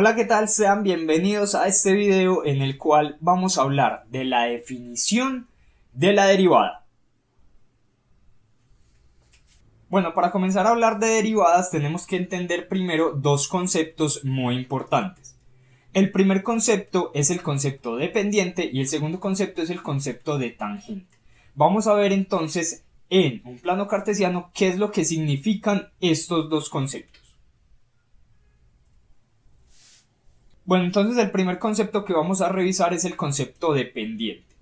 Hola, ¿qué tal? Sean bienvenidos a este video en el cual vamos a hablar de la definición de la derivada. Bueno, para comenzar a hablar de derivadas tenemos que entender primero dos conceptos muy importantes. El primer concepto es el concepto de pendiente y el segundo concepto es el concepto de tangente. Vamos a ver entonces en un plano cartesiano qué es lo que significan estos dos conceptos. Bueno, entonces el primer concepto que vamos a revisar es el concepto de pendiente.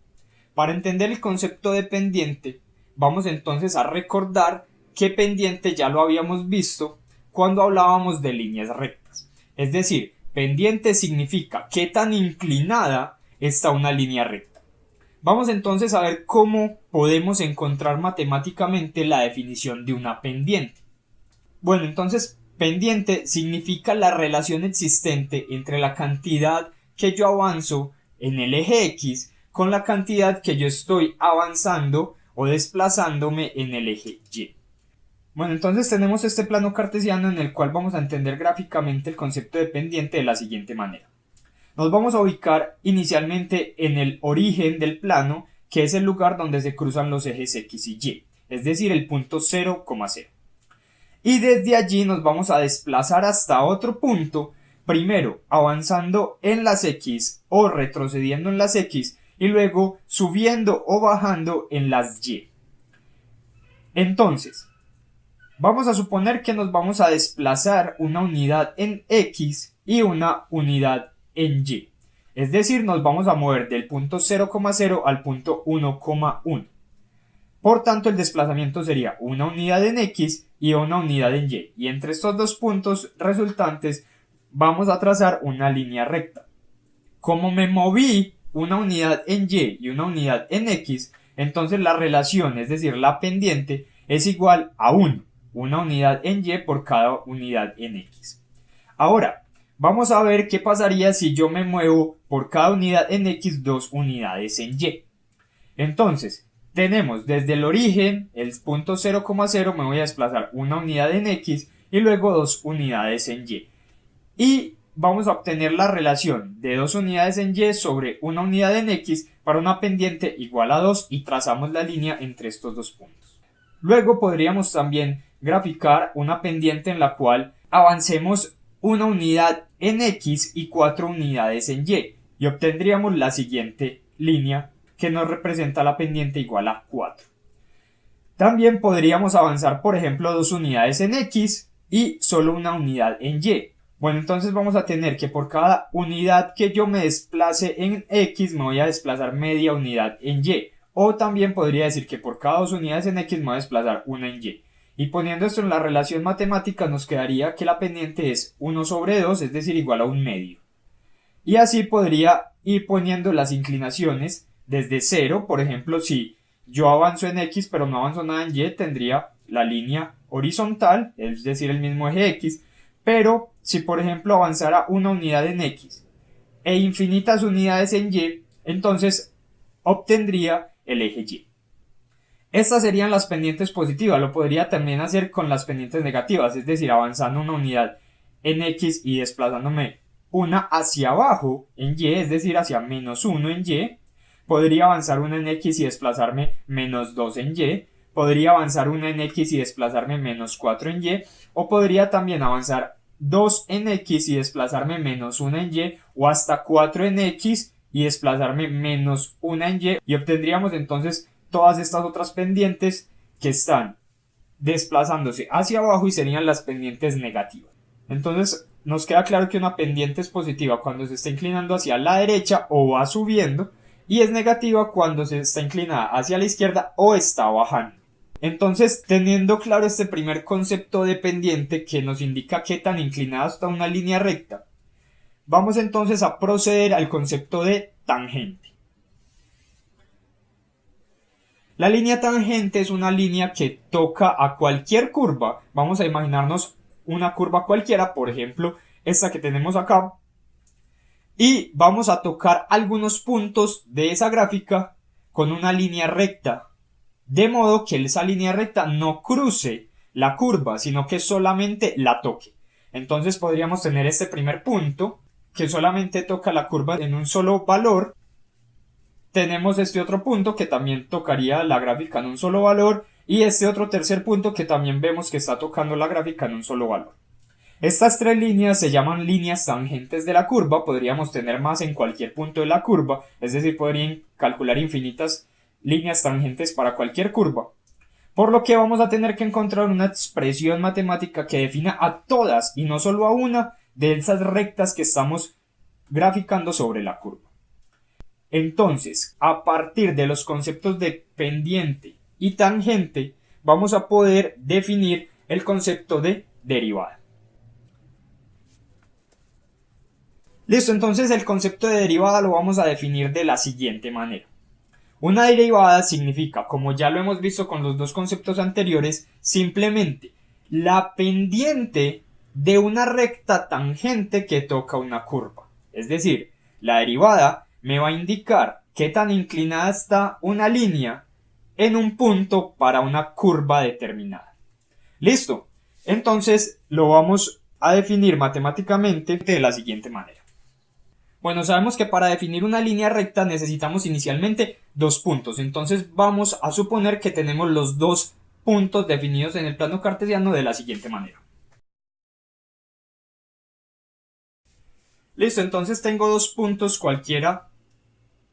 Para entender el concepto de pendiente, vamos entonces a recordar que pendiente ya lo habíamos visto cuando hablábamos de líneas rectas. Es decir, pendiente significa qué tan inclinada está una línea recta. Vamos entonces a ver cómo podemos encontrar matemáticamente la definición de una pendiente. Bueno, entonces pendiente significa la relación existente entre la cantidad que yo avanzo en el eje X con la cantidad que yo estoy avanzando o desplazándome en el eje Y. Bueno, entonces tenemos este plano cartesiano en el cual vamos a entender gráficamente el concepto de pendiente de la siguiente manera. Nos vamos a ubicar inicialmente en el origen del plano, que es el lugar donde se cruzan los ejes X y Y, es decir, el punto 0,0. Y desde allí nos vamos a desplazar hasta otro punto, primero avanzando en las X o retrocediendo en las X y luego subiendo o bajando en las Y. Entonces, vamos a suponer que nos vamos a desplazar una unidad en X y una unidad en Y. Es decir, nos vamos a mover del punto 0,0 al punto 1,1. Por tanto, el desplazamiento sería una unidad en X y una unidad en Y. Y entre estos dos puntos resultantes vamos a trazar una línea recta. Como me moví una unidad en Y y una unidad en X, entonces la relación, es decir, la pendiente, es igual a 1. Una unidad en Y por cada unidad en X. Ahora, vamos a ver qué pasaría si yo me muevo por cada unidad en X 2 unidades en Y. Entonces, tenemos desde el origen, el punto 0,0, me voy a desplazar una unidad en X y luego 2 unidades en Y. Y vamos a obtener la relación de 2 unidades en Y sobre una unidad en X para una pendiente igual a 2 y trazamos la línea entre estos dos puntos. Luego podríamos también graficar una pendiente en la cual avancemos una unidad en X y 4 unidades en Y obtendríamos la siguiente línea que nos representa la pendiente igual a 4. También podríamos avanzar, por ejemplo, 2 unidades en X y solo una unidad en Y. Bueno, entonces vamos a tener que por cada unidad que yo me desplace en X me voy a desplazar media unidad en Y. O también podría decir que por cada 2 unidades en X me voy a desplazar una en Y. Y poniendo esto en la relación matemática nos quedaría que la pendiente es 1 sobre 2, es decir, igual a un medio. Y así podría ir poniendo las inclinaciones desde 0, por ejemplo, si yo avanzo en X pero no avanzo nada en Y, tendría la línea horizontal, es decir, el mismo eje X, pero si por ejemplo avanzara una unidad en X e infinitas unidades en Y, entonces obtendría el eje Y. Estas serían las pendientes positivas, lo podría también hacer con las pendientes negativas, es decir, avanzando una unidad en X y desplazándome una hacia abajo en Y, es decir, hacia menos 1 en Y. Podría avanzar una en X y desplazarme menos 2 en Y. Podría avanzar una en X y desplazarme menos 4 en Y. O podría también avanzar 2 en X y desplazarme menos 1 en Y. O hasta 4 en X y desplazarme menos 1 en Y. Y obtendríamos entonces todas estas otras pendientes que están desplazándose hacia abajo y serían las pendientes negativas. Entonces nos queda claro que una pendiente es positiva cuando se está inclinando hacia la derecha o va subiendo y es negativa cuando se está inclinada hacia la izquierda o está bajando. Entonces, teniendo claro este primer concepto de pendiente que nos indica qué tan inclinada está una línea recta, vamos entonces a proceder al concepto de tangente. La línea tangente es una línea que toca a cualquier curva. Vamos a imaginarnos una curva cualquiera, por ejemplo, esta que tenemos acá. Y vamos a tocar algunos puntos de esa gráfica con una línea recta. De modo que esa línea recta no cruce la curva, sino que solamente la toque. Entonces podríamos tener este primer punto que solamente toca la curva en un solo valor. Tenemos este otro punto que también tocaría la gráfica en un solo valor y este otro tercer punto que también vemos que está tocando la gráfica en un solo valor. Estas tres líneas se llaman líneas tangentes de la curva, podríamos tener más en cualquier punto de la curva, es decir, podrían calcular infinitas líneas tangentes para cualquier curva, por lo que vamos a tener que encontrar una expresión matemática que defina a todas y no solo a una de esas rectas que estamos graficando sobre la curva. Entonces, a partir de los conceptos de pendiente y tangente, vamos a poder definir el concepto de derivada. Listo, entonces el concepto de derivada lo vamos a definir de la siguiente manera. Una derivada significa, como ya lo hemos visto con los dos conceptos anteriores, simplemente la pendiente de una recta tangente que toca una curva. Es decir, la derivada me va a indicar qué tan inclinada está una línea en un punto para una curva determinada. Listo, entonces lo vamos a definir matemáticamente de la siguiente manera. Bueno, sabemos que para definir una línea recta necesitamos inicialmente dos puntos, entonces vamos a suponer que tenemos los dos puntos definidos en el plano cartesiano de la siguiente manera. Listo, entonces tengo dos puntos cualquiera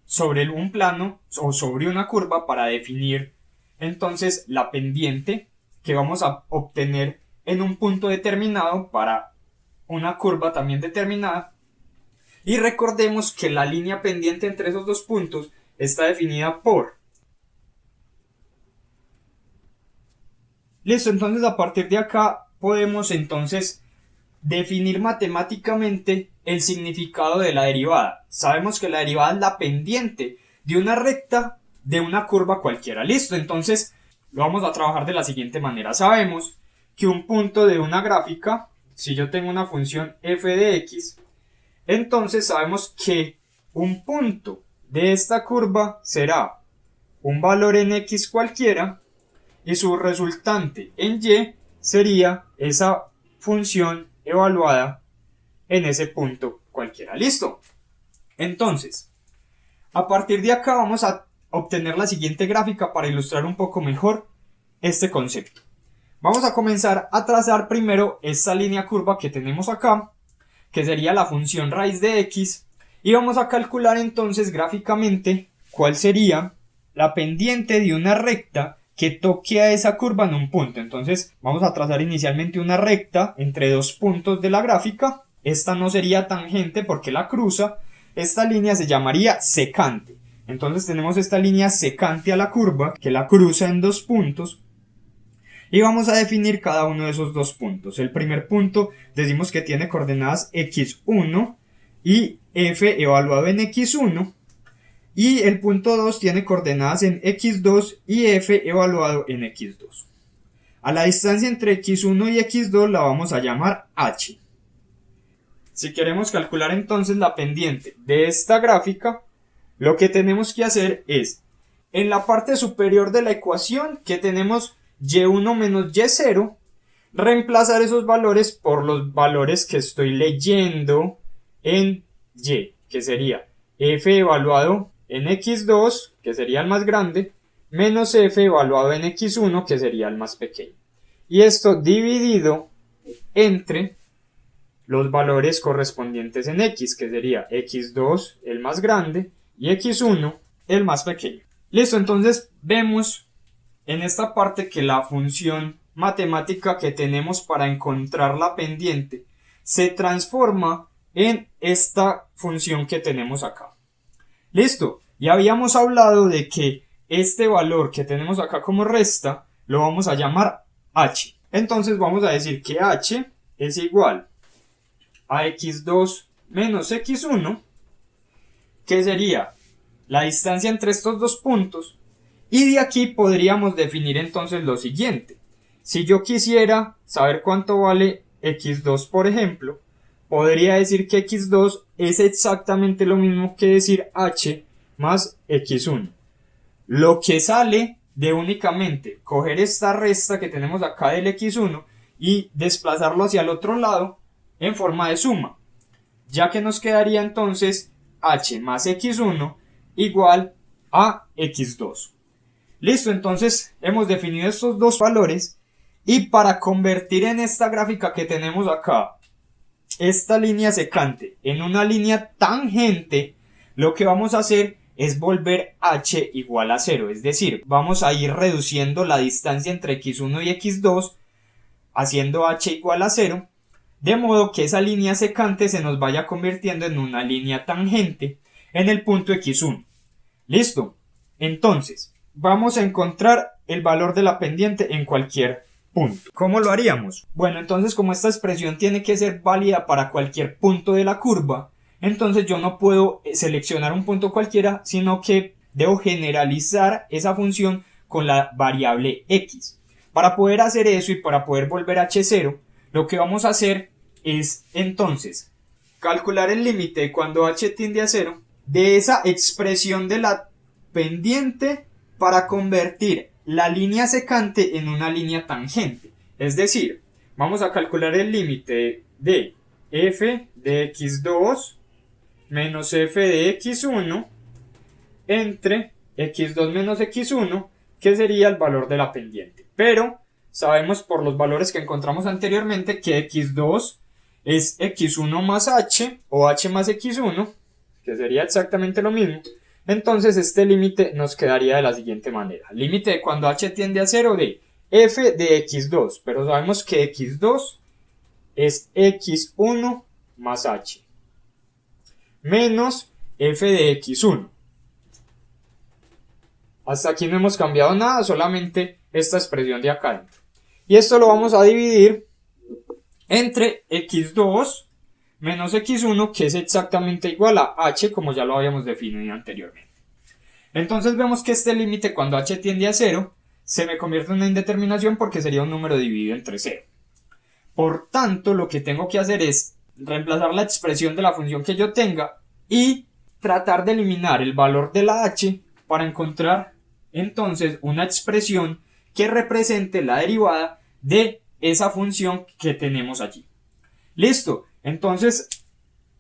sobre un plano o sobre una curva para definir entonces la pendiente que vamos a obtener en un punto determinado para una curva también determinada. Y recordemos que la línea pendiente entre esos dos puntos está definida por... Listo, entonces a partir de acá podemos entonces definir matemáticamente el significado de la derivada. Sabemos que la derivada es la pendiente de una recta de una curva cualquiera. Listo, entonces lo vamos a trabajar de la siguiente manera. Sabemos que un punto de una gráfica, si yo tengo una función f de x, entonces sabemos que un punto de esta curva será un valor en x cualquiera y su resultante en y sería esa función evaluada en ese punto cualquiera. Listo. Entonces, a partir de acá vamos a obtener la siguiente gráfica para ilustrar un poco mejor este concepto. Vamos a comenzar a trazar primero esta línea curva que tenemos acá, que sería la función raíz de x, y vamos a calcular entonces gráficamente cuál sería la pendiente de una recta que toque a esa curva en un punto. Entonces vamos a trazar inicialmente una recta entre dos puntos de la gráfica. Esta no sería tangente porque la cruza. Esta línea se llamaría secante. Entonces tenemos esta línea secante a la curva que la cruza en dos puntos. Y vamos a definir cada uno de esos dos puntos. El primer punto decimos que tiene coordenadas x1 y f evaluado en x1. Y el punto 2 tiene coordenadas en x2 y f evaluado en x2. A la distancia entre x1 y x2 la vamos a llamar h. Si queremos calcular entonces la pendiente de esta gráfica, lo que tenemos que hacer es, en la parte superior de la ecuación que tenemos y1 menos y0, reemplazar esos valores por los valores que estoy leyendo en y, que sería f evaluado en x2, que sería el más grande, menos f evaluado en x1, que sería el más pequeño. Y esto dividido entre los valores correspondientes en x, que sería x2 el más grande y x1 el más pequeño. Listo, entonces vemos en esta parte que la función matemática que tenemos para encontrar la pendiente se transforma en esta función que tenemos acá. Listo, ya habíamos hablado de que este valor que tenemos acá como resta lo vamos a llamar h. Entonces vamos a decir que h es igual a x2 menos x1, que sería la distancia entre estos dos puntos. Y de aquí podríamos definir entonces lo siguiente. Si yo quisiera saber cuánto vale x2, por ejemplo, podría decir que x2 es exactamente lo mismo que decir h más x1. Lo que sale de únicamente coger esta resta que tenemos acá del x1 y desplazarlo hacia el otro lado en forma de suma. ya que nos quedaría entonces h más x1 igual a x2. Listo, entonces hemos definido estos dos valores y para convertir en esta gráfica que tenemos acá esta línea secante en una línea tangente, lo que vamos a hacer es volver h igual a 0, es decir, vamos a ir reduciendo la distancia entre x1 y x2 haciendo h igual a 0, de modo que esa línea secante se nos vaya convirtiendo en una línea tangente en el punto x1. Listo, entonces vamos a encontrar el valor de la pendiente en cualquier punto. ¿Cómo lo haríamos? Bueno, entonces como esta expresión tiene que ser válida para cualquier punto de la curva, entonces yo no puedo seleccionar un punto cualquiera, sino que debo generalizar esa función con la variable x. Para poder hacer eso y para poder volver a h0, lo que vamos a hacer es entonces calcular el límite cuando h tiende a 0 de esa expresión de la pendiente para convertir la línea secante en una línea tangente. Es decir, vamos a calcular el límite de f de x2 menos f de x1 entre x2 menos x1, que sería el valor de la pendiente. Pero sabemos por los valores que encontramos anteriormente que x2 es x1 más h o h más x1, que sería exactamente lo mismo. Entonces este límite nos quedaría de la siguiente manera. Límite de cuando h tiende a 0 de f de x2, pero sabemos que x2 es x1 más h, menos f de x1. Hasta aquí no hemos cambiado nada, solamente esta expresión de acá dentro. Y esto lo vamos a dividir entre x2 menos x1, que es exactamente igual a h, como ya lo habíamos definido anteriormente. Entonces vemos que este límite cuando h tiende a 0 se me convierte en una indeterminación porque sería un número dividido entre 0. Por tanto, lo que tengo que hacer es reemplazar la expresión de la función que yo tenga y tratar de eliminar el valor de la h para encontrar entonces una expresión que represente la derivada de esa función que tenemos allí. Listo, entonces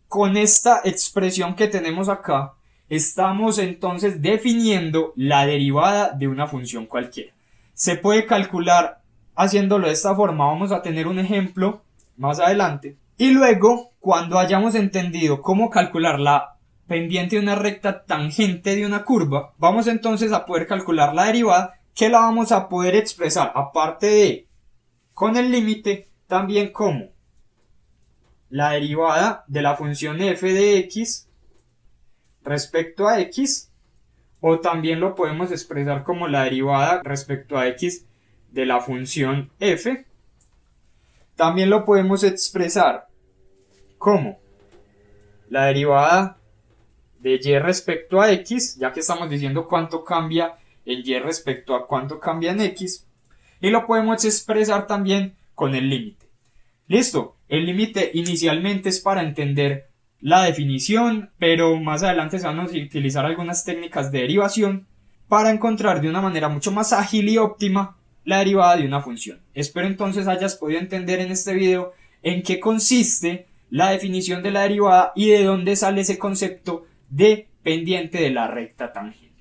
con esta expresión que tenemos acá estamos entonces definiendo la derivada de una función cualquiera. Se puede calcular haciéndolo de esta forma. Vamos a tener un ejemplo más adelante. Y luego, cuando hayamos entendido cómo calcular la pendiente de una recta tangente de una curva, vamos entonces a poder calcular la derivada, que la vamos a poder expresar, aparte de con el límite, también como la derivada de la función f de x respecto a x, o también lo podemos expresar como la derivada respecto a x de la función f. También lo podemos expresar como la derivada de y respecto a x, ya que estamos diciendo cuánto cambia en y respecto a cuánto cambia en x, y lo podemos expresar también con el límite. Listo, el límite inicialmente es para entender la definición, pero más adelante se van a utilizar algunas técnicas de derivación para encontrar de una manera mucho más ágil y óptima la derivada de una función. Espero entonces hayas podido entender en este video en qué consiste la definición de la derivada y de dónde sale ese concepto de pendiente de la recta tangente.